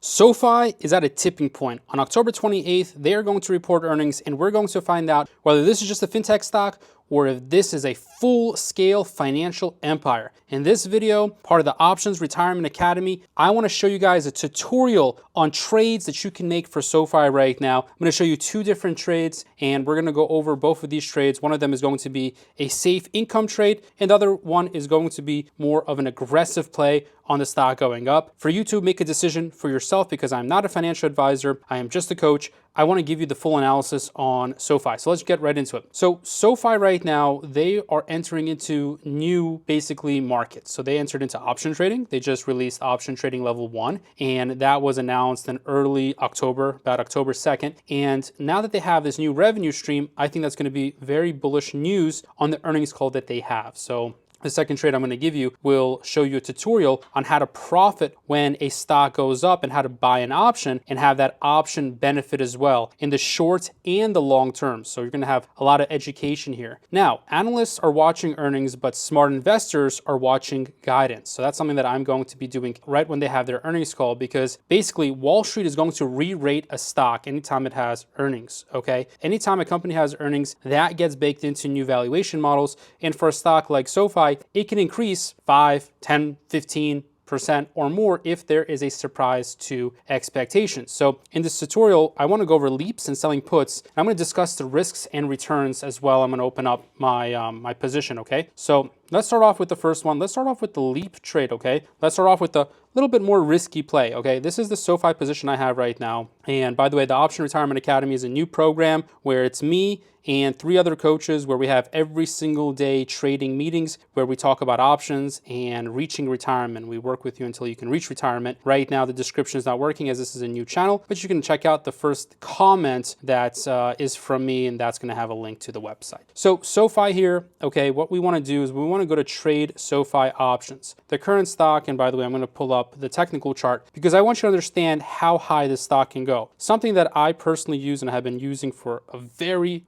SoFi is at a tipping point. On October 28th, they are going to report earnings, and we're going to find out whether this is just a fintech stock or if this is a full-scale financial empire. In this video, part of the Options Retirement Academy, I want to show you guys a tutorial on trades that you can make for SoFi right now. I'm going to show you two different trades, and we're going to go over both of these trades. One of them is going to be a safe income trade, and the other one is going to be more of an aggressive play on the stock going up. For you to make a decision for yourself, because I'm not a financial advisor, I am just a coach, I want to give you the full analysis on SoFi. So let's get right into it. So SoFi right now, they are entering into new basically markets. So they entered into option trading. They just released option trading level 1, and that was announced in early October, about October 2nd. And now that they have this new revenue stream, I think that's going to be very bullish news on the earnings call that they have. So the second trade I'm going to give you will show you a tutorial on how to profit when a stock goes up and how to buy an option and have that option benefit as well in the short and the long term. So you're going to have a lot of education here. Now, analysts are watching earnings, but smart investors are watching guidance. So that's something that I'm going to be doing right when they have their earnings call, because basically Wall Street is going to re-rate a stock anytime it has earnings, okay? Anytime a company has earnings, that gets baked into new valuation models. And for a stock like SoFi, it can increase 5, 10, 15% or more if there is a surprise to expectations. So in this tutorial, I want to go over leaps and selling puts. I'm going to discuss the risks and returns as well. I'm going to open up my my position, okay? So let's start off with the first one. Let's start off with the leap trade, okay? Let's start off with the little bit more risky play, okay? This is the SoFi position I have right now. And by the way, the Option Retirement Academy is a new program where it's me and 3 other coaches, where we have every single day trading meetings where we talk about options and reaching retirement. We work with you until you can reach retirement. Right now, the description is not working as this is a new channel, but you can check out the first comment that is from me, and that's going to have a link to the website. So SoFi here, okay, what we want to do is we want to go to trade SoFi options. The current stock, and by the way, I'm going to pull up the technical chart because I want you to understand how high this stock can go. Something that I personally use and have been using for a very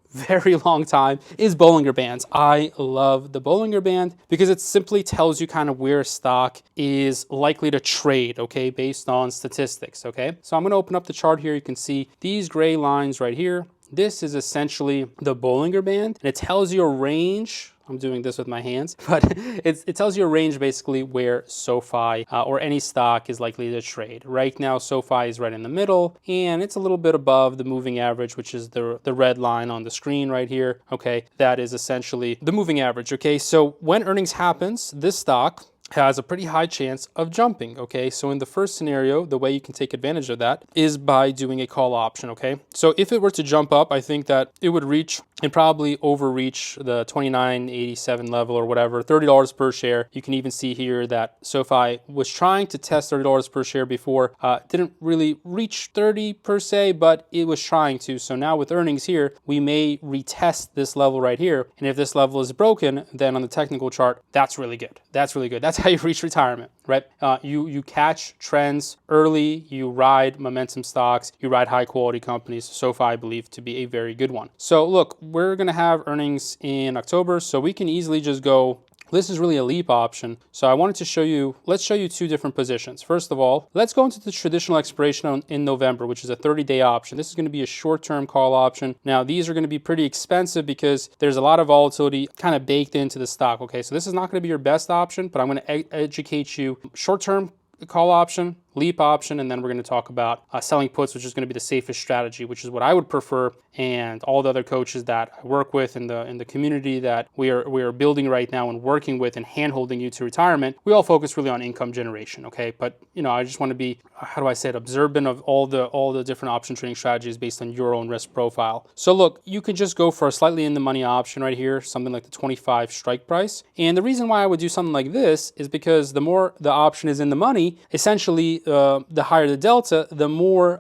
long time is Bollinger Bands. I love the Bollinger Band because it simply tells you kind of where a stock is likely to trade, okay, based on statistics, okay? So I'm going to open up the chart here. You can see these gray lines right here. This is essentially the Bollinger Band, and it tells you a range. I'm doing this with my hands, but it tells you a range basically where SoFi or any stock is likely to trade. Right now, SoFi is right in the middle, and it's a little bit above the moving average, which is the red line on the screen right here. Okay, that is essentially the moving average. Okay, so when earnings happens, this stock has a pretty high chance of jumping, okay? So in the first scenario, the way you can take advantage of that is by doing a call option, okay? So if it were to jump up, I think that it would reach and probably overreach the $29.87 level or whatever, $30 per share. You can even see here that SoFi was trying to test $30 per share before. Didn't really reach 30 per se, but it was trying to. So now with earnings here, we may retest this level right here. And if this level is broken, then on the technical chart, that's really good. That's really good. That's how you reach retirement, right? You catch trends early, you ride momentum stocks, you ride high quality companies. SoFi, I believe, to be a very good one. So look, we're going to have earnings in October, so we can easily just go, this is really a leap option. So I wanted to show you, let's show you 2 different positions. First of all, let's go into the traditional expiration in November, which is a 30-day option. This is going to be a short-term call option. Now, these are going to be pretty expensive because there's a lot of volatility kind of baked into the stock, okay? So this is not going to be your best option, but I'm going to educate you. Short-term call option, leap option, and then we're going to talk about selling puts, which is going to be the safest strategy, which is what I would prefer. And all the other coaches that I work with in the community that we are building right now and working with and hand-holding you to retirement, we all focus really on income generation, okay? But I just want to be, how do I say it, observant of all the different option trading strategies based on your own risk profile. So look, you can just go for a slightly in the money option right here, something like the 25 strike price. And the reason why I would do something like this is because the more the option is in the money, essentially the higher the delta, the more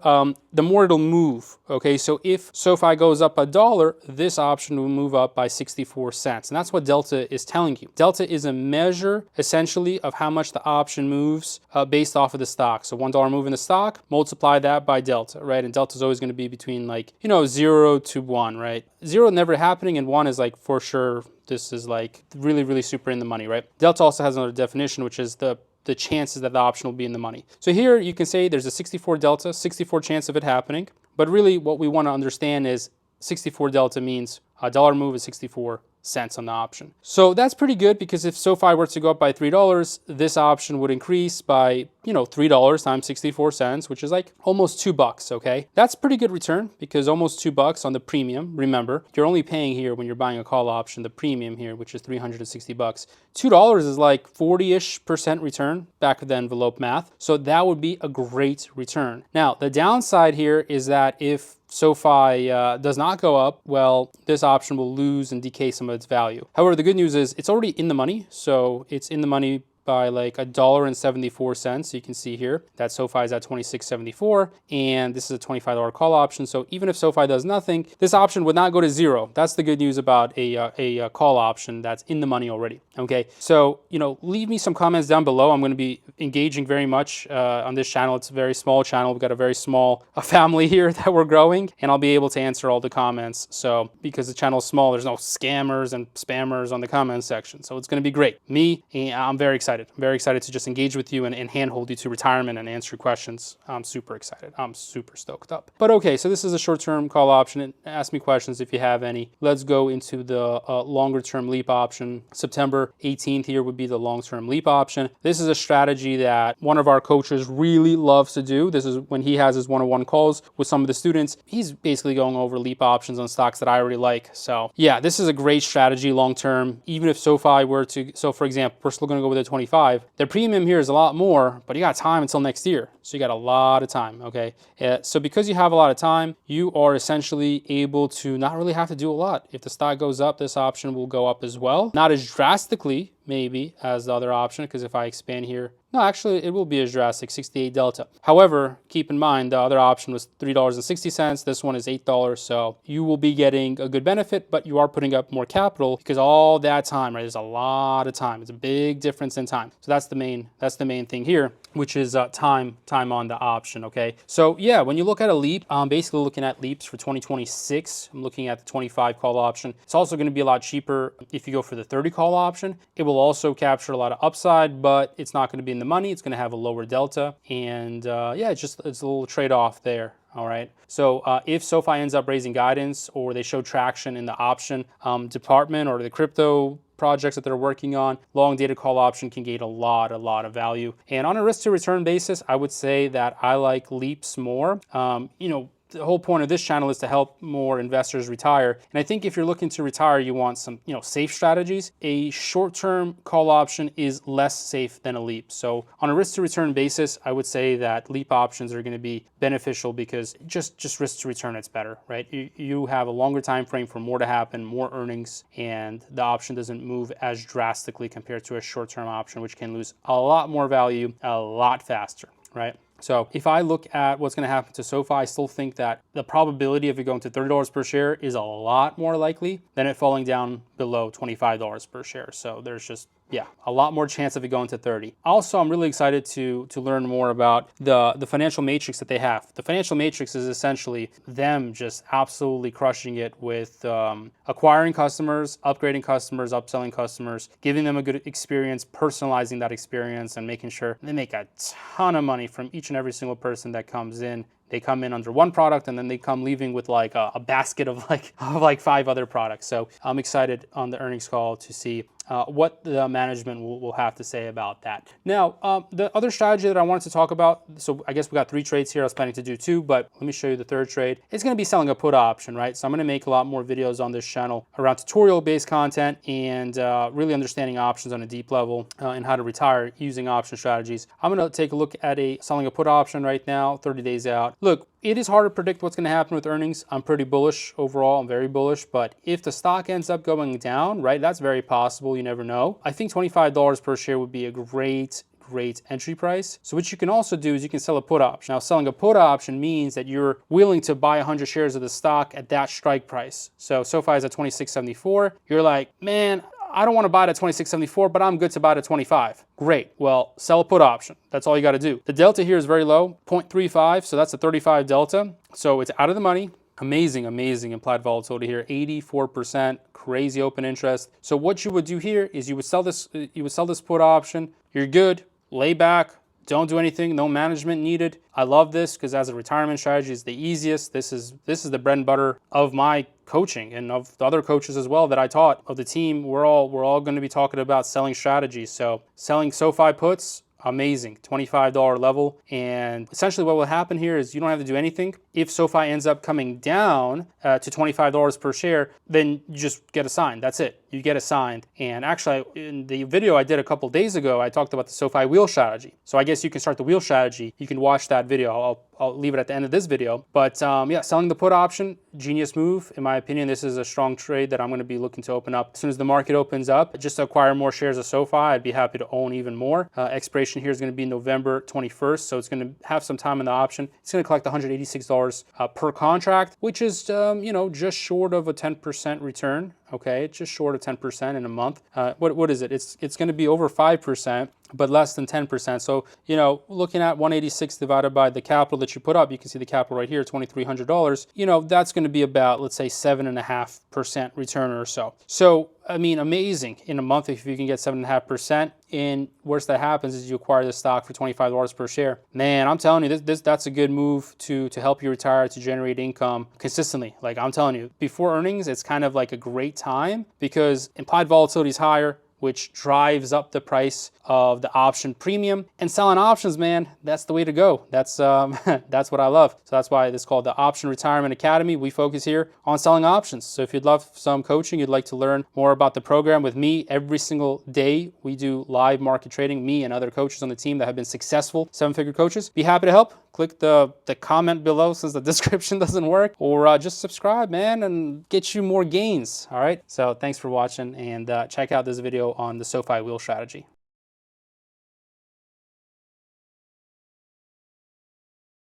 it'll move. Okay, so if SoFi goes up $1, this option will move up by 64 cents. And that's what delta is telling you. Delta is a measure essentially of how much the option moves based off of the stock. So $1 move in the stock, multiply that by delta, right? And delta is always going to be between 0 to 1, right? 0 never happening, and 1 is for sure this is really super in the money, right? Delta also has another definition, which is the the chances that the option will be in the money. So here you can say there's a 64 delta, 64 chance of it happening. But really what we want to understand is 64 delta means a dollar move is 64 cents on the option. So that's pretty good, because if SoFi were to go up by $3, this option would increase by, $3 times 64 cents, which is like almost $2, okay? That's pretty good return, because almost $2 on the premium. Remember, you're only paying here when you're buying a call option, the premium here, which is $360. $2 is like 40-ish% return, back of the envelope math. So that would be a great return. Now, the downside here is that if SoFi does not go up, well, this option will lose and decay some of its value. However, the good news is it's already in the money. So it's in the money by like $1.74. You can see here that SoFi is at $26.74, and this is a $25 call option. So even if SoFi does nothing, this option would not go to zero. That's the good news about a call option that's in the money already. Okay, so leave me some comments down below. I'm going to be engaging very much on this channel. It's a very small channel. We've got a very small family here that we're growing, and I'll be able to answer all the comments. So because the channel is small, there's no scammers and spammers on the comment section. So it's going to be great. I'm very excited. I'm very excited to just engage with you and handhold you to retirement and answer questions. I'm super excited. I'm super stoked up. But okay, so this is a short-term call option. Ask me questions if you have any. Let's go into the longer-term leap option. September 18th here would be the long-term leap option. This is a strategy that one of our coaches really loves to do. This is when he has his one-on-one calls with some of the students. He's basically going over leap options on stocks that I already like. So yeah, this is a great strategy long-term. Even if SoFi were to, so for example, we're still going to go with a 25. Their premium here is a lot more, but you got time until next year. So you got a lot of time, okay? So because you have a lot of time, you are essentially able to not really have to do a lot. If the stock goes up, this option will go up as well. Not as drastically, maybe, as the other option, because if I expand here, no, actually, it will be as drastic, 68 delta. However, keep in mind, the other option was $3.60. This one is $8. So you will be getting a good benefit, but you are putting up more capital because all that time, right? There's a lot of time. It's a big difference in time. So that's the main thing here, which is time on the option, okay? So yeah, when you look at a leap, I'm basically looking at leaps for 2026. I'm looking at the 25 call option. It's also going to be a lot cheaper if you go for the 30 call option. It will also capture a lot of upside, but it's not going to be in the money. It's going to have a lower delta, and yeah, it's a little trade-off there. All right. So if SoFi ends up raising guidance, or they show traction in the option department or the crypto projects that they're working on, long dated call option can gain a lot of value. And on a risk to return basis, I would say that I like leaps more. The whole point of this channel is to help more investors retire. And I think if you're looking to retire, you want some, safe strategies. A short-term call option is less safe than a leap. So on a risk to return basis, I would say that leap options are going to be beneficial because just risk to return, it's better, right? You have a longer time frame for more to happen, more earnings, and the option doesn't move as drastically compared to a short-term option, which can lose a lot more value a lot faster, right? So if I look at what's going to happen to SoFi, I still think that the probability of it going to $30 per share is a lot more likely than it falling down below $25 per share. So there's just, yeah, a lot more chance of it going to 30. Also, I'm really excited to learn more about the financial matrix that they have. The financial matrix is essentially them just absolutely crushing it with acquiring customers, upgrading customers, upselling customers, giving them a good experience, personalizing that experience, and making sure they make a ton of money from each and every single person that comes in. They come in under one product, and then they come leaving with like a basket of like 5 other products. So I'm excited on the earnings call to see what the management will have to say about that. Now, the other strategy that I wanted to talk about, so I guess we got 3 trades here. I was planning to do 2, but let me show you the third trade. It's going to be selling a put option, right? So I'm going to make a lot more videos on this channel around tutorial-based content and really understanding options on a deep level and how to retire using option strategies. I'm going to take a look at selling a put option right now, 30 days out. Look, it is hard to predict what's going to happen with earnings. I'm pretty bullish overall. I'm very bullish. But if the stock ends up going down, right, that's very possible. You never know. I think $25 per share would be a great entry price. So what you can also do is you can sell a put option. Now, selling a put option means that you're willing to buy 100 shares of the stock at that strike price. So SoFi is at $26.74. You're like, man, I don't want to buy it at $26.74, but I'm good to buy it at $25. Great. Well, sell a put option. That's all you got to do. The delta here is very low, 0.35. So that's a 35 delta. So it's out of the money. Amazing implied volatility here, 84%, crazy open interest. So what you would do here is you would sell this put option. You're good. lay back, don't do anything, no management needed. I love this because as a retirement strategy, it's the easiest. This is the bread and butter of my coaching and of the other coaches as well that I taught of the team. We're all going to be talking about selling strategies. So selling SoFi puts, amazing, $25 level. And essentially what will happen here is you don't have to do anything. If SoFi ends up coming down to $25 per share, then you just get assigned. That's it. You get assigned. And actually, in the video I did a couple days ago, I talked about the SoFi wheel strategy. So I guess you can start the wheel strategy. You can watch that video. I'll leave it at the end of this video. But yeah, selling the put option, genius move. In my opinion, this is a strong trade that I'm going to be looking to open up as soon as the market opens up. Just to acquire more shares of SoFi, I'd be happy to own even more. Expiration here is going to be November 21st, so it's going to have some time in the option. It's going to collect $186 per contract, which is just short of a 10% return. Okay, it's just short of 10% in a month. What is it? It's going to be over 5%, but less than 10%. So, looking at 186 divided by the capital that you put up, you can see the capital right here, $2,300. That's going to be about, let's say, 7.5% return or so. So, I mean, amazing in a month if you can get 7.5%. And worst that happens is you acquire the stock for $25 per share. Man, I'm telling you, that's a good move to help you retire, to generate income consistently. Like I'm telling you, before earnings, it's kind of like a great time because implied volatility is higher, which drives up the price of the option premium. And selling options, man, that's the way to go. That's that's what I love. So that's why it's called the Option Retirement Academy. We focus here on selling options. So if you'd love some coaching, you'd like to learn more about the program with me every single day, we do live market trading, me and other coaches on the team that have been successful seven-figure coaches. Be happy to help. Click the comment below since the description doesn't work, or just subscribe, man, and get you more gains. All right. So thanks for watching, and check out this video on the SoFi wheel strategy.